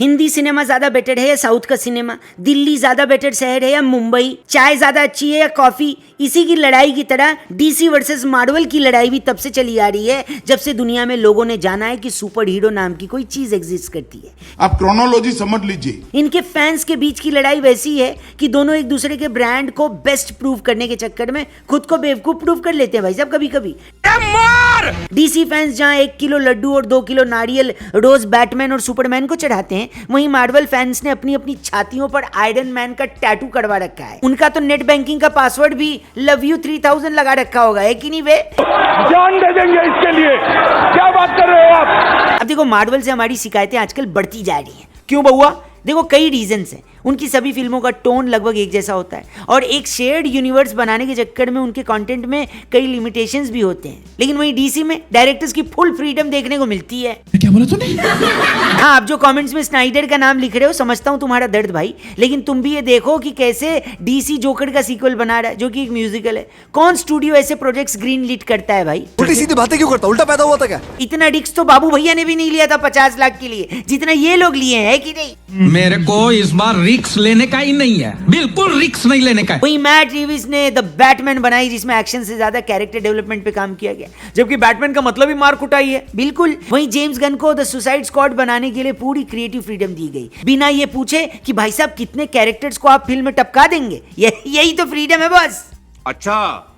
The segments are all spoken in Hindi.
हिंदी सिनेमा ज्यादा बेटर है या साउथ का सिनेमा? दिल्ली ज्यादा बेटर शहर है या मुंबई? चाय ज्यादा अच्छी है या कॉफी? इसी की लड़ाई की तरह डीसी वर्सेस मार्वल की लड़ाई भी तब से चली आ रही है जब से दुनिया में लोगों ने जाना है कि सुपर हीरो नाम की कोई चीज एग्जिस्ट करती है। आप क्रोनोलॉजी समझ लीजिए। इनके फैंस के बीच की लड़ाई वैसी है कि दोनों एक दूसरे के ब्रांड को बेस्ट प्रूव करने के चक्कर में खुद को बेवकूफ प्रूव कर लेते हैं भाई साहब कभी कभी। डीसी फैंस जहां 1 किलो लड्डू और 2 किलो नारियल रोज बैटमैन और सुपरमैन को चढ़ाते हैं, वहीं मार्वल फैंस ने अपनी अपनी छातियों पर आयरन मैन का टैटू करवा रखा है। उनका तो नेट बैंकिंग का पासवर्ड भी लव यू 3000 लगा रखा होगा, है कि नहीं वे? जान दे देंगे इसके लिए, क्या बात कर रहे हो आप? अब देखो, मार्वल से हमारी शिकायतें आजकल बढ़ती जा रही हैं। क्यों बउआ? देखो, कई रीजंस हैं। उनकी सभी फिल्मों का टोन लगभग एक जैसा होता है और एक शेयर्ड यूनिवर्स बनाने के चक्कर में उनके कंटेंट में कई लिमिटेशंस भी होते हैं। लेकिन वहीं डीसी में डायरेक्टर्स की फुल फ्रीडम देखने को मिलती है। क्या बोला तूने? हाँ, आप जो कमेंट्स में स्नाइडर का नाम लिख रहे हो, समझता हूँ तुम्हारा दर्द भाई, लेकिन तुम भी ये देखो कि कैसे डीसी जोकर का सीक्वल बना रहा है जो कि एक म्यूजिकल है। कौन स्टूडियो ऐसे प्रोजेक्ट्स ग्रीन लीड करता है भाई? उल्टी सीधी बातें क्यों करता? उल्टा पैदा हुआ था क्या? इतना रिस्क तो बाबू भैया ने भी नहीं लिया था 50 लाख के लिए जितना ये लोग लिए हैं, कि नहीं? मेरे को इस बार रिस्क लेने का ही नहीं है, बिल्कुल रिस्क नहीं लेने का। वही मैट रिव्यूज ने द बैटमैन बनाई जिसमें एक्शन से ज्यादा कैरेक्टर डेवलपमेंट पे काम किया गया, जबकि बैटमैन का मतलब ही मार कुटाई है। बिल्कुल। वहीं जेम्स गन को द सुसाइड स्क्वाड बनाने के लिए पूरी क्रिएटिव फ्रीडम दी गई, बिना ये पूछे कि भाई साहब कितने कैरेक्टर्स को आप फिल्म में टपका देंगे। यही तो फ्रीडम है बस। अच्छा,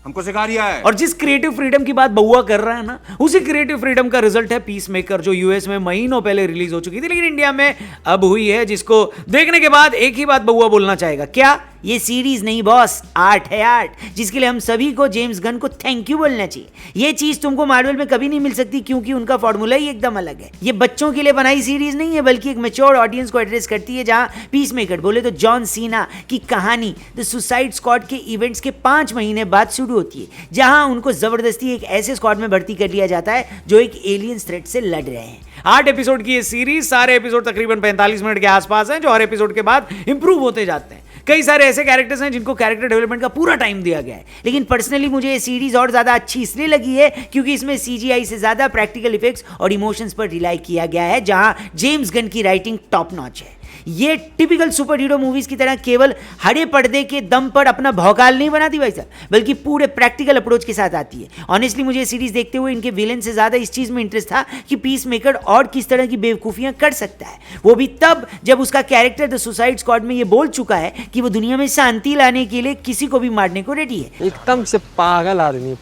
हमको सिखा रिया है। और जिस क्रिएटिव फ्रीडम की बात बउआ कर रहा है ना, उसी क्रिएटिव फ्रीडम का रिजल्ट है पीस मेकर, जो यूएस में महीनों पहले रिलीज हो चुकी थी लेकिन इंडिया में अब हुई है, जिसको देखने के बाद एक ही बात बउआ बोलना चाहेगा। क्या? ये सीरीज नहीं बॉस, आर्ट है, आर्ट, जिसके लिए हम सभी को जेम्स गन को थैंक यू बोलना चाहिए। ये चीज तुमको मार्वल में कभी नहीं मिल सकती क्योंकि उनका फॉर्मूला ही एकदम अलग है। ये बच्चों के लिए बनाई सीरीज नहीं है बल्कि एक मैच्योर ऑडियंस को एड्रेस करती है। जहां पीस मेकर बोले तो जॉन सीना की कहानी द सुसाइड स्क्वाड के इवेंट्स के 5 महीने बाद शुरू होती है, जहां उनको जबरदस्ती एक ऐसे स्क्वाड में भर्ती कर लिया जाता है जो एक एलियन थ्रेट से लड़ रहे हैं। 8 एपिसोड की ये सीरीज, सारे एपिसोड तकरीबन 45 मिनट के आसपास हैं, जो हर एपिसोड के बाद इंप्रूव होते जाते हैं। कई सारे ऐसे कैरेक्टर्स हैं जिनको कैरेक्टर डेवलपमेंट का पूरा टाइम दिया गया है। लेकिन पर्सनली मुझे ये सीरीज और ज्यादा अच्छी इसलिए लगी है क्योंकि इसमें सीजीआई से ज्यादा प्रैक्टिकल इफेक्ट्स और इमोशंस पर रिलाई किया गया है, जहां जेम्स गन की राइटिंग टॉप नॉच है। ये टिपिकल सुपर हीरो मूवीज की तरह केवल हरे पर्दे के दम पर अपना भौकाल नहीं बनाती भाई साहब, बल्कि पूरे प्रैक्टिकल अप्रोच के साथ आती है। ऑनेस्टली मुझे ये सीरीज देखते हुए इनके विलेन से ज्यादा इस चीज में इंटरेस्ट था कि पीस मेकर और किस तरह की बेवकूफियां कर सकता है, वो भी तब जब उसका कैरेक्टर द सुसाइड स्क्वाड में ये बोल चुका है कि वो दुनिया में शांति लाने के लिए किसी को भी मारने को रेडी है। एकदम से पागल आदमी,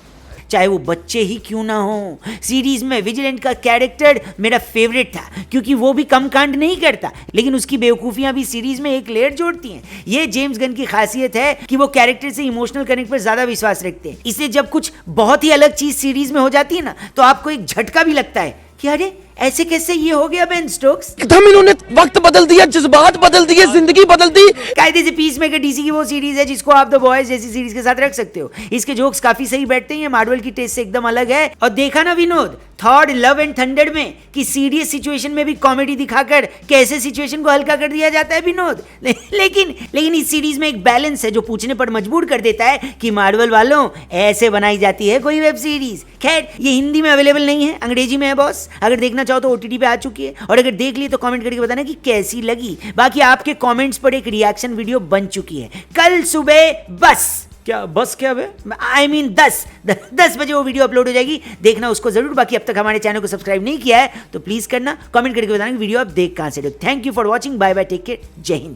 चाहे वो बच्चे ही क्यों ना हो। सीरीज में विजिलेंट का कैरेक्टर मेरा फेवरेट था क्योंकि वो भी कम कांड नहीं करता, लेकिन उसकी बेवकूफियां भी सीरीज में एक लेयर जोड़ती हैं। ये जेम्स गन की खासियत है कि वो कैरेक्टर से इमोशनल कनेक्ट पर ज्यादा विश्वास रखते हैं। इसलिए जब कुछ बहुत ही अलग चीज सीरीज में हो जाती है ना, तो आपको एक झटका भी लगता है कि अरे ऐसे कैसे ये हो गया बेन स्टोक्स। एकदम इन्होंने वक्त बदल दिया, जज्बात बदल दिए, जिंदगी बदल दी। कायदे से पीस मेकर डीसी की वो सीरीज है जिसको आप द बॉयज जैसी सीरीज के साथ रख सकते हो। इसके जोक्स काफी सही बैठते हैं, मार्वल की टेस्ट से एकदम अलग है। और देखा ना Vinod, Thor love and thunder में कि सीरियस सिचुएशन में भी कॉमेडी दिखाकर कैसे सिचुएशन को हल्का कर दिया जाता है विनोद। लेकिन इस सीरीज में एक बैलेंस है जो पूछने पर मजबूर कर देता है कि मार्वल वालों, ऐसे बनाई जाती है कोई वेब सीरीज? खैर, ये हिंदी में अवेलेबल नहीं है, अंग्रेजी में है बॉस। अगर देखना चाहो तो ओटीटी पे आ चुकी है, और अगर देख ली तो कमेंट करके बताना कि कैसी लगी। बाकी आपके कमेंट्स पर एक रिएक्शन वीडियो बन चुकी है कल सुबह। बस क्या बे? I mean 10 बजे वो वीडियो अपलोड हो जाएगी, देखना उसको जरूर। बाकी अब तक हमारे चैनल को सब्सक्राइब नहीं किया है तो प्लीज करना, कमेंट करके बताना कि वीडियो आप देख कहां से रहे हो। Thank you for watching, bye bye, take care, जय हिंद।